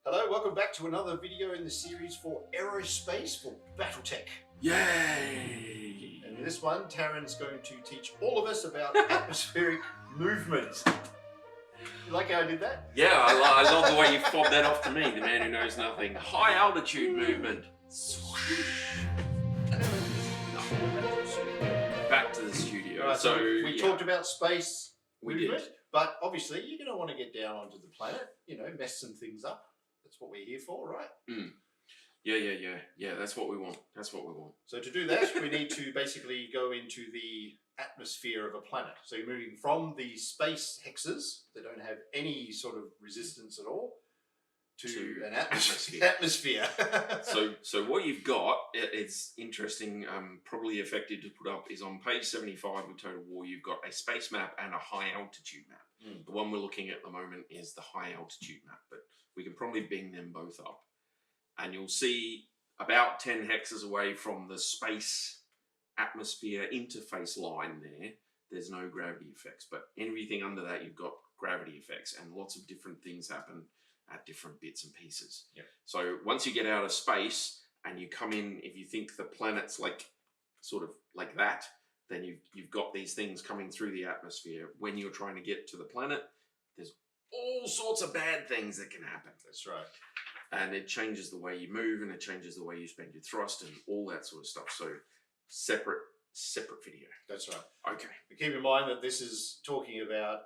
Hello, welcome back to another video in the series for Aerospace for BattleTech. Yay! And in this one, Taryn's going to teach all of us about atmospheric movement. You like how I did that? Yeah, I love the way you fobbed that off to me, the man who knows nothing. High altitude movement. Back to the studio. Right, so we yeah. talked about space movement, did. but obviously you're going to want to get down onto the planet, mess some things up. That's what we're here for, right? Mm. Yeah, that's what we want. So to do that, we need to basically go into the atmosphere of a planet. So you're moving from the space hexes that don't have any sort of resistance at all to an atmosphere. So what you've got, it's interesting, probably effective to put up, is on page 75 of Total War. You've got a space map and a high altitude map. The one we're looking at the moment is the high altitude map, but we can probably bing them both up. And you'll see about 10 hexes away from the space atmosphere interface line there's no gravity effects, but everything under that you've got gravity effects, and lots of different things happen at different bits and pieces. Yep. So once you get out of space and you come in, if you think the planet's like sort of like that, then you've got these things coming through the atmosphere. When you're trying to get to the planet, there's all sorts of bad things that can happen. That's right. And it changes the way you move, and it changes the way you spend your thrust and all that sort of stuff. So separate video. That's right. Okay. But keep in mind that this is talking about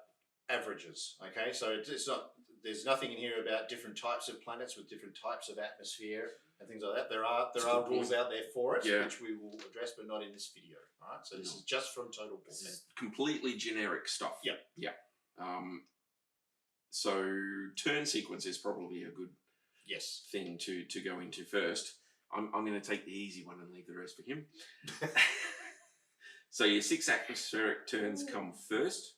averages. Okay, so it's not. There's nothing in here about different types of planets with different types of atmosphere and things like that. There are rules out there for it, which we will address, but not in this video. All right. So this is just from Total War. This is completely generic stuff. Yep. Yeah. So turn sequence is probably a good thing to go into first. I'm going to take the easy one and leave the rest for him. So your 6 atmospheric turns come first,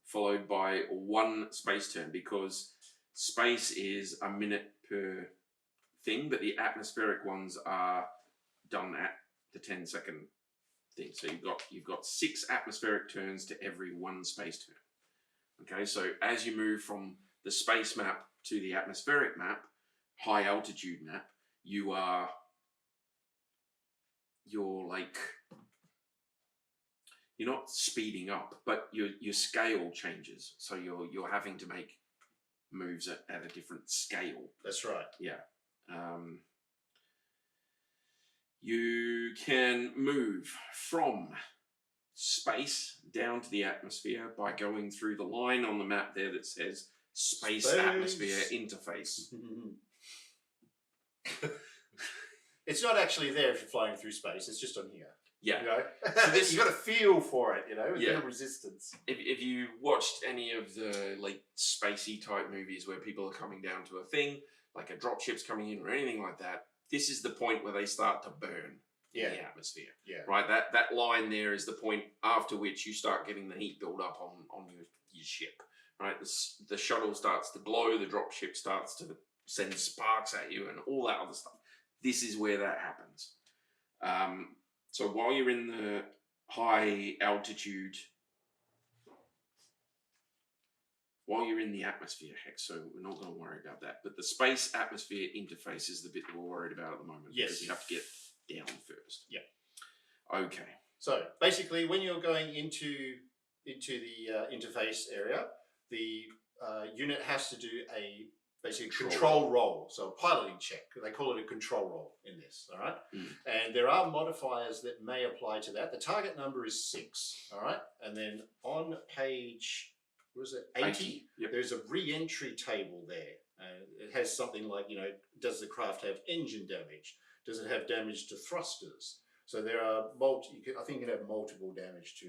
followed by 1 space turn, because space is a minute per thing, but the atmospheric ones are done at the 10-second thing. So you've got 6 atmospheric turns to every 1 space turn. Okay, so as you move from the space map to the atmospheric map, high altitude map, you're not speeding up, but your scale changes. So you're having to make moves at a different scale. That's right. Yeah. You can move from space down to the atmosphere by going through the line on the map there that says space. Atmosphere interface. It's not actually there if you're flying through space. It's just on here. Yeah. So you got to feel for it, a bit of resistance. If you watched any of the like spacey type movies where people are coming down to a thing, like a dropships coming in or anything like that, this is the point where they start to burn in the atmosphere. Yeah. Right? That line there is the point after which you start getting the heat build up on your ship. Right? The shuttle starts to glow, the dropship starts to send sparks at you and all that other stuff. This is where that happens. So while you're in the high altitude, while you're in the atmosphere hex, so we're not going to worry about that. But the space atmosphere interface is the bit that we're worried about at the moment. Yes. Because you have to get down first. Yeah. Okay. So basically, when you're going into the interface area, the unit has to do a control roll, so a piloting check. They call it a control roll in this, all right? And there are modifiers that may apply to that. The target number is 6, all right? And then on page, 80? Yep. There's a re-entry table there. It has something like, does the craft have engine damage? Does it have damage to thrusters? So there are I think you can have multiple damage to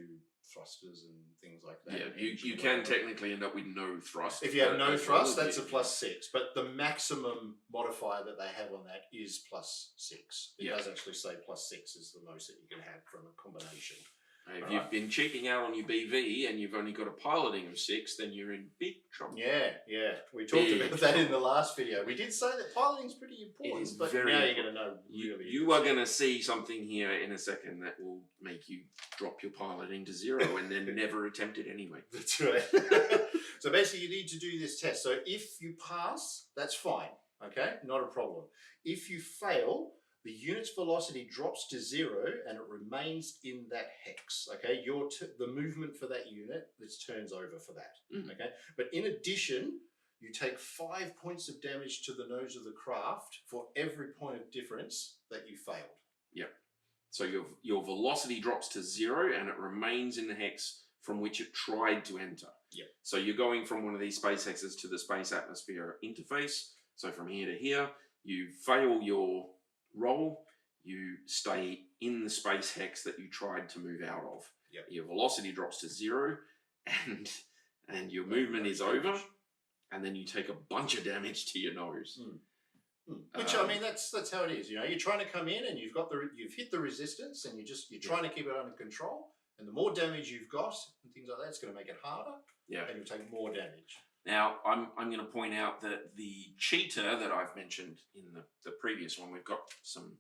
thrusters and things like that. Yeah, you can technically end up with no thrust. If you have no thrust, that's a +6. But the maximum modifier that they have on that is +6. It does actually say +6 is the most that you can have from a combination. If you've been cheaping out on your BV and you've only got a piloting of 6, then you're in big trouble. Yeah. We talked about that in the last video. We did say that piloting's pretty important, but now you're going to know really. You are going to see something here in a second that will make you drop your piloting to 0 and then never attempt it anyway. That's right. So basically you need to do this test. So if you pass, that's fine. Okay, not a problem. If you fail, the unit's velocity drops to 0 and it remains in that hex. Okay, the movement for that unit, this turns over for that. Okay, but in addition, you take 5 points of damage to the nose of the craft for every point of difference that you failed. Yep. So your velocity drops to 0 and it remains in the hex from which it tried to enter. Yep. So you're going from one of these space hexes to the space atmosphere interface. So from here to here, you fail your roll, you stay in the space hex that you tried to move out of. Yep. Your velocity drops to 0 and your movement is over, and then you take a bunch of damage to your nose. Which I mean, that's how it is. You know, you're trying to come in and you've hit the resistance, and you're trying to keep it under control. And the more damage you've got and things like that, it's going to make it harder. Yeah, and you'll take more damage. Now, I'm going to point out that the cheater that I've mentioned in the previous one, we've got some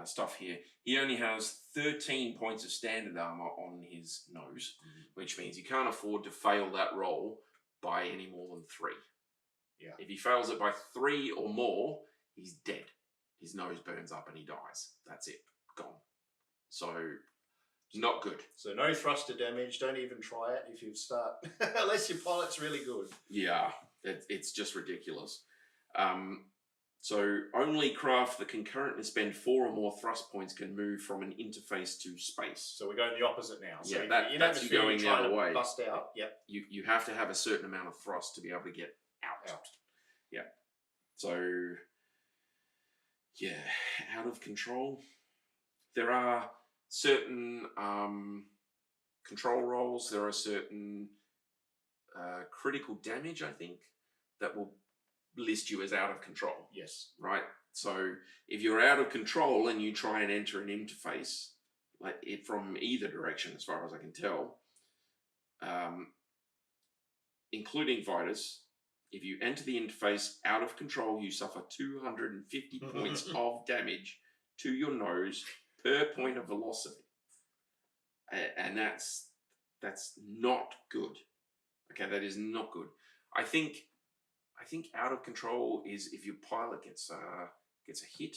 stuff here. He only has 13 points of standard armor on his nose, which means he can't afford to fail that roll by any more than 3. Yeah. If he fails it by 3 or more, he's dead. His nose burns up and he dies. That's it. Gone. So, not good. So no thruster damage. Don't even try it if you start, unless your pilot's really good. Yeah, it's just ridiculous. So only craft that can currently spend 4 or more thrust points can move from an interface to space. So we're going the opposite now. So yeah, that's you going the other way. Bust out. Yep. You have to have a certain amount of thrust to be able to get out. Yeah. So yeah, out of control. There are certain control rolls. There are certain critical damage, I think, that will list you as out of control. Yes. Right? So if you're out of control and you try and enter an interface, like it from either direction, as far as I can tell, including fighters, if you enter the interface out of control, you suffer 250 points of damage to your nose per point of velocity. And that's not good. Okay, that is not good. I think out of control is if your pilot gets a hit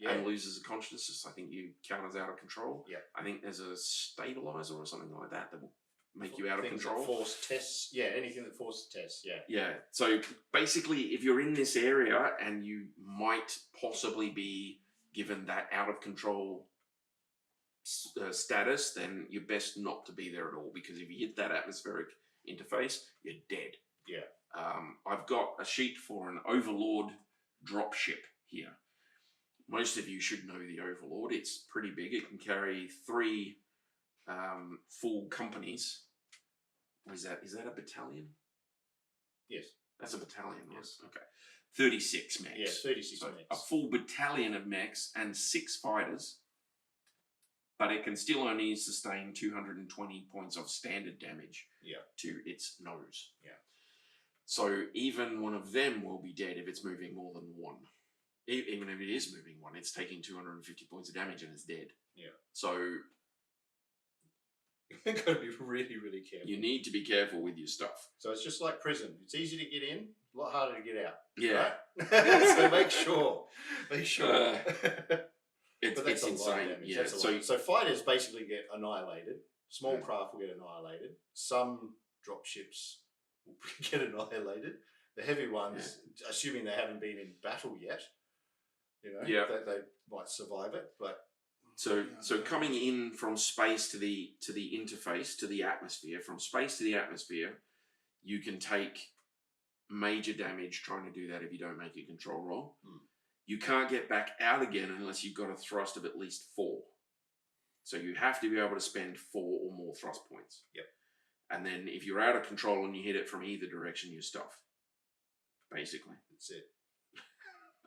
and loses a consciousness. I think you count as out of control. Yeah. I think there's a stabilizer or something like that will make you out of control. That force tests. Yeah, anything that forces tests. Yeah. Yeah. So basically, if you're in this area and you might possibly be given that out of control status, then you're best not to be there at all, because if you hit that atmospheric interface, you're dead. Yeah. I've got a sheet for an Overlord dropship here. Most of you should know the Overlord. It's pretty big. It can carry 3 full companies. What is that? Is that a battalion? Yes. That's a battalion, right? Yes. Okay. 36 mechs. Yeah, 36 mechs. A full battalion of mechs and 6 fighters. But it can still only sustain 220 points of standard damage to its nose. Yeah. So even one of them will be dead if it's moving more than 1. Even if it is moving 1, it's taking 250 points of damage and it's dead. Yeah. So you've got to be really, really careful. You need to be careful with your stuff. So it's just like prison. It's easy to get in, a lot harder to get out. Yeah. Right? So make sure. It's insane. Yeah. So fighters basically get annihilated. Small craft will get annihilated. Some dropships will get annihilated. The heavy ones, assuming they haven't been in battle yet, they might survive it. But so coming in from space to the interface to the atmosphere, from space to the atmosphere, you can take major damage trying to do that if you don't make a control roll. You can't get back out again unless you've got a thrust of at least 4. So you have to be able to spend 4 or more thrust points. Yep. And then if you're out of control and you hit it from either direction, you're stuffed. Basically. That's it.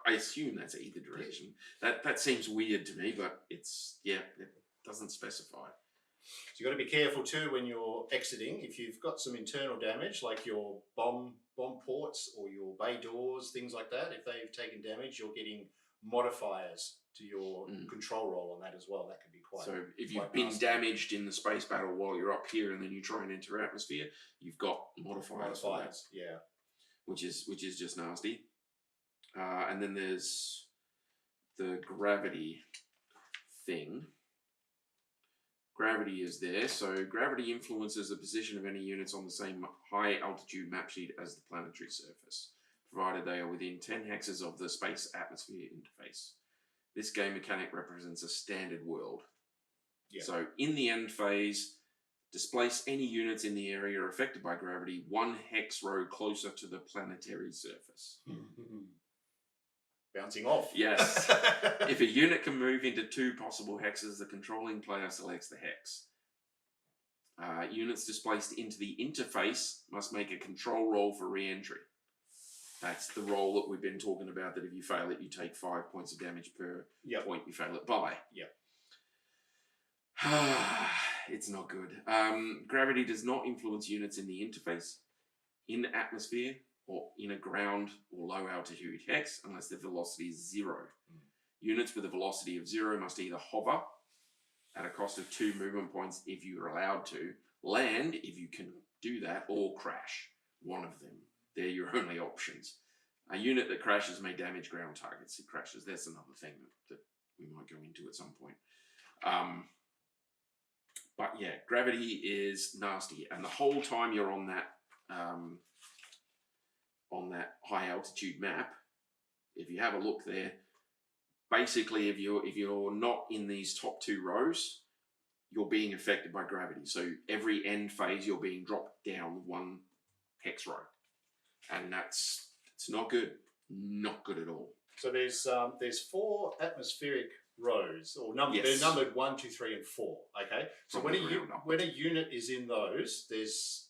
I assume that's either direction. That seems weird to me, but it doesn't specify. So you've got to be careful too when you're exiting. If you've got some internal damage, like your bomb ports or your bay doors, things like that, if they've taken damage, you're getting modifiers to your control roll on that as well. That could be quite. So if you've been damaged in the space battle while you're up here, and then you try and enter atmosphere, you've got modifiers. Yeah. Which is just nasty. And then there's the gravity thing. Gravity is there, so gravity influences the position of any units on the same high altitude map sheet as the planetary surface, provided they are within 10 hexes of the space-atmosphere interface. This game mechanic represents a standard world. Yeah. So in the end phase, displace any units in the area affected by gravity 1 hex row closer to the planetary surface. Bouncing off. Yes. If a unit can move into 2 possible hexes, the controlling player selects the hex. Units displaced into the interface must make a control roll for re-entry. That's the roll that we've been talking about, that if you fail it, you take 5 points of damage per point you fail it by. Yep. It's not good. Gravity does not influence units in the interface, in the atmosphere, or in a ground or low altitude hex unless the velocity is 0. Units with a velocity of 0 must either hover at a cost of 2 movement points if you are allowed to, land if you can do that, or crash. One of them. They're your only options. A unit that crashes may damage ground targets. It crashes. That's another thing that we might go into at some point. But yeah, gravity is nasty, and the whole time you're on that high altitude map, if you have a look there, basically if you're not in these top 2 rows, you're being affected by gravity. So every end phase you're being dropped down 1 hex row, and it's not good, not good at all. So there's 4 atmospheric rows, or Yes. they're numbered 1, 2, 3, and 4. Okay, so From when a unit is in those, there's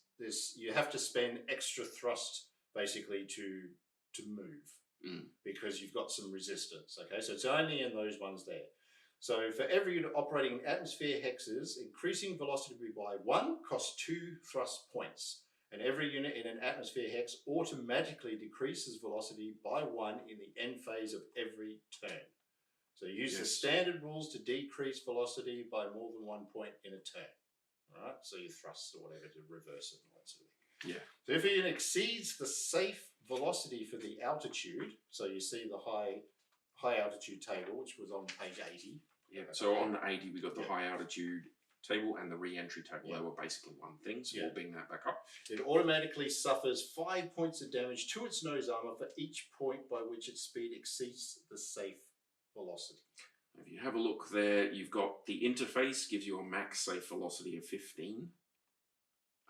you have to spend extra thrust basically to move, because you've got some resistance. Okay, so it's only in those ones there. So for every unit operating in atmosphere hexes, increasing velocity by 1 costs 2 thrust points. And every unit in an atmosphere hex automatically decreases velocity by 1 in the end phase of every turn. So use the standard rules to decrease velocity by more than 1 point in a turn. All right, so your thrusts or whatever to reverse it and all that sort of thing. Yeah. So if a unit exceeds the safe velocity for the altitude, so you see the high altitude table, which was on page 80. Yeah. So on 80 we got the high altitude table and the re-entry table. They were basically one thing, so we'll bring that back up. It automatically suffers 5 points of damage to its nose armor for each point by which its speed exceeds the safe velocity. If you have a look there, you've got the interface gives you a max safe velocity of 15,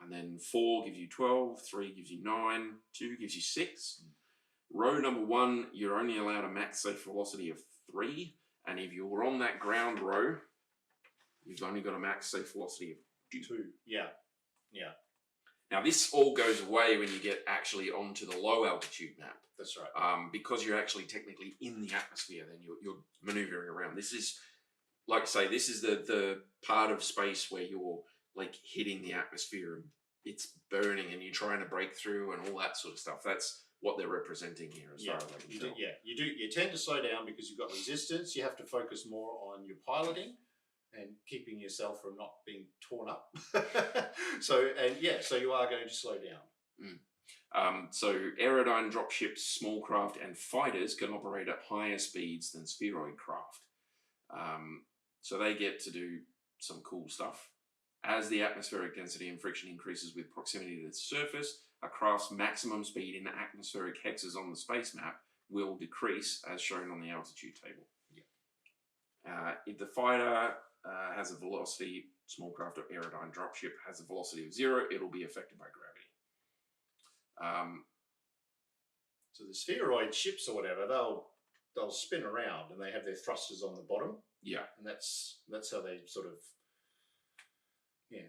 and then 4 gives you 12, 3 gives you 9, 2 gives you 6. Row number 1, you're only allowed a max safe velocity of 3, and if you're on that ground row, you've only got a max safe velocity of 2. Yeah. Now this all goes away when you get actually onto the low altitude map. That's right. Because you're actually technically in the atmosphere, then you're maneuvering around. This is, like I say, this is the part of space where you're like hitting the atmosphere and it's burning and you're trying to break through and all that sort of stuff. That's what they're representing here as far as I can tell. You tend to slow down because you've got resistance. You have to focus more on your piloting and keeping yourself from not being torn up. So you are going to slow down. So Aerodyne, dropships, small craft, and fighters can operate at higher speeds than Spheroid craft. So they get to do some cool stuff. As the atmospheric density and friction increases with proximity to the surface, a craft's maximum speed in atmospheric hexes on the space map will decrease, as shown on the altitude table. If the fighter has a velocity, small craft or Aerodyne dropship has a velocity of 0, it'll be affected by gravity. So the spheroid ships or whatever, they'll spin around and they have their thrusters on the bottom. Yeah. And that's how they sort of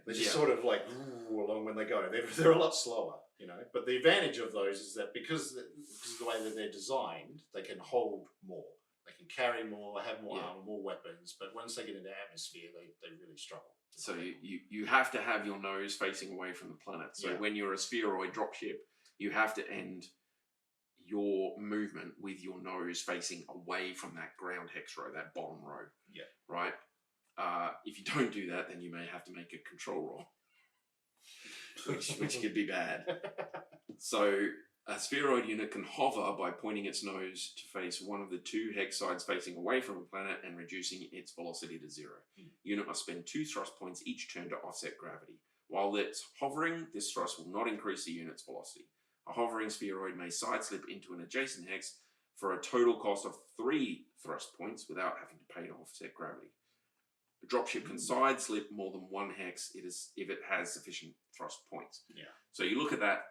they just sort of like along when they go. They're a lot slower, you know. But the advantage of those is that because of the way that they're designed, they can hold more. They can carry more, have more armor, more weapons. But once they get into atmosphere, they really struggle. So you have to have your nose facing away from the planet. So when you're a spheroid dropship, you have to end your movement with your nose facing away from that ground hex row, that bottom row. Yeah. Right? If you don't do that, then you may have to make a control roll, which could be bad. So A spheroid unit can hover by pointing its nose to face one of the 2 hex sides facing away from a planet and reducing its velocity to 0. Unit must spend 2 thrust points each turn to offset gravity. While it's hovering, this thrust will not increase the unit's velocity. A hovering spheroid may sideslip into an adjacent hex for a total cost of 3 thrust points without having to pay to offset gravity. A dropship can sideslip more than 1 hex if it has sufficient thrust points. Yeah. So you look at that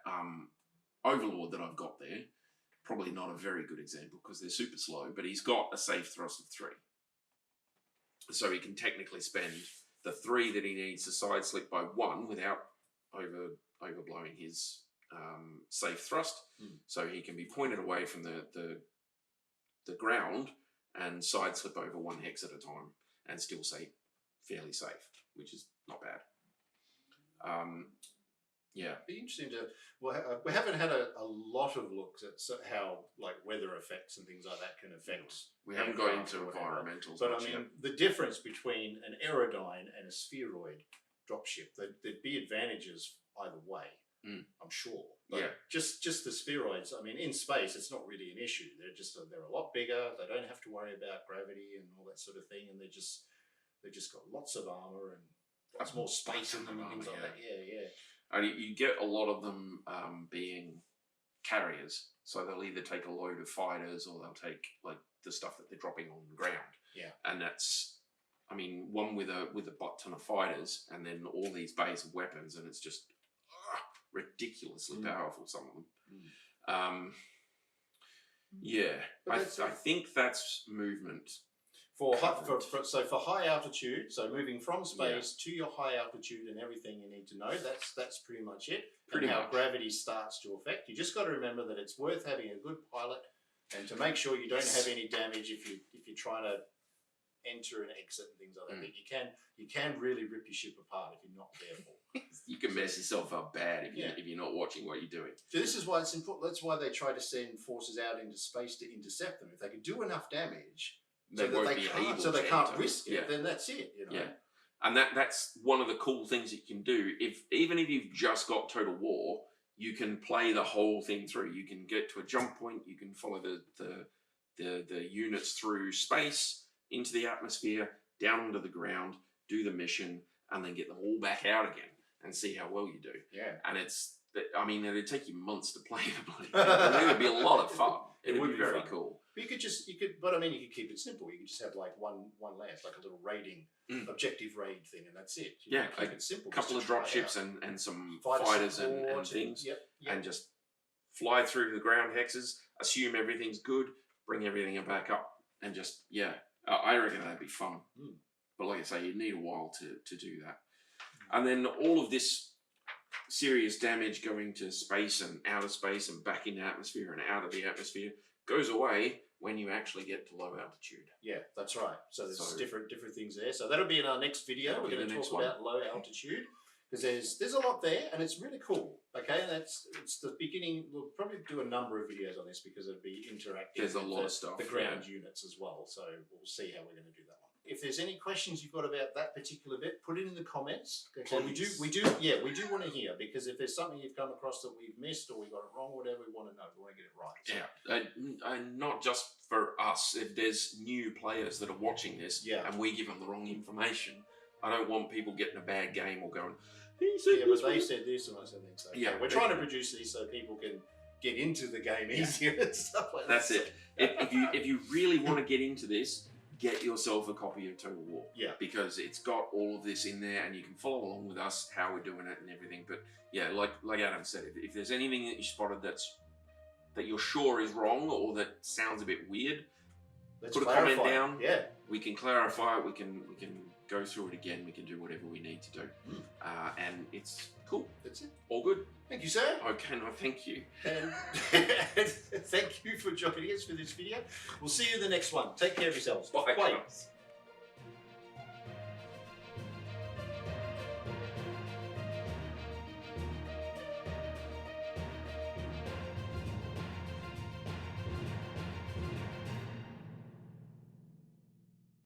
Overlord that I've got there, probably not a very good example because they're super slow, but he's got a safe thrust of 3. So he can technically spend the 3 that he needs to side slip by 1 without overblowing his safe thrust. So he can be pointed away from the ground and side slip over 1 hex at a time and still stay fairly safe, which is not bad. Yeah. It'd be interesting to. Well, we haven't had a lot of looks at how like weather effects and things like that can affect. We haven't got into environmentals, but I mean, the difference between an Aerodyne and a Spheroid dropship, there'd be advantages either way. I'm sure. But just the spheroids. I mean, in space, it's not really an issue. They're a lot bigger. They don't have to worry about gravity and all that sort of thing, and they've just got lots of armor and lots more space in them and things like that. Yeah. And you get a lot of them being carriers, so they'll either take a load of fighters or they'll take like the stuff that they're dropping on the ground. Yeah. And that's, I mean, one with a butt ton of fighters, and then all these bays of weapons, and it's just ridiculously powerful. Some of them. Yeah, I think that's movement. For high altitude, so moving from space to your high altitude and everything you need to know, that's pretty much it. How gravity starts to affect. You just got to remember that it's worth having a good pilot, and to make sure you don't have any damage if you're trying to enter and exit and things like that. You can really rip your ship apart if you're not careful. You can mess yourself up bad if you're not watching what you're doing. So this is why it's important. That's why they try to send forces out into space to intercept them. If they can do enough damage. They can't risk it, then that's it, you know. Yeah. And that's one of the cool things that you can do. Even if you've just got Total War, you can play the whole thing through. You can get to a jump point, you can follow the units through space, into the atmosphere, down onto the ground, do the mission, and then get them all back out again and see how well you do. Yeah. And it'd take you months to play the bloody game. It would be a lot of fun. It would be very cool. But you could keep it simple. You could just have like one lance, like a little raiding, objective raid thing, and that's it. Keep it simple. A couple of dropships and some fighters and things, and just fly through the ground hexes, assume everything's good, bring everything back up, and just, I reckon that'd be fun. But like I say, you'd need a while to do that. And then all of this serious damage going to space and outer space and back in the atmosphere and out of the atmosphere goes away when you actually get to low altitude. Yeah, that's right. So there's different things there. So that'll be in our next video. We're going to talk about low altitude, because there's a lot there, and it's really cool. Okay, and it's the beginning. We'll probably do a number of videos on this because it'll be interactive. There's a lot of stuff. The ground units as well. So we'll see how we're going to do that one. If there's any questions you've got about that particular bit, put it in the comments. Okay, we do want to hear, because if there's something you've come across that we've missed or we got it wrong, or whatever, we want to know. We want to get it right. So. And not just for us. If there's new players that are watching this, and we give them the wrong information, I don't want people getting a bad game or going, they said this and I said that. So we're trying to produce these so people can get into the game easier and stuff like that. That's it. If you really want to get into this, get yourself a copy of Total War. Yeah. Because it's got all of this in there, and you can follow along with us, how we're doing it and everything. But like Adam said, if there's anything that you spotted that you're sure is wrong or that sounds a bit weird, put a comment down. Yeah. We can clarify it. We can go through it again. We can do whatever we need to do. And it's cool. That's it. All good. Thank you, sir. Okay, no, thank you. And thank you for joining us for this video. We'll see you in the next one. Take care of yourselves. Bye.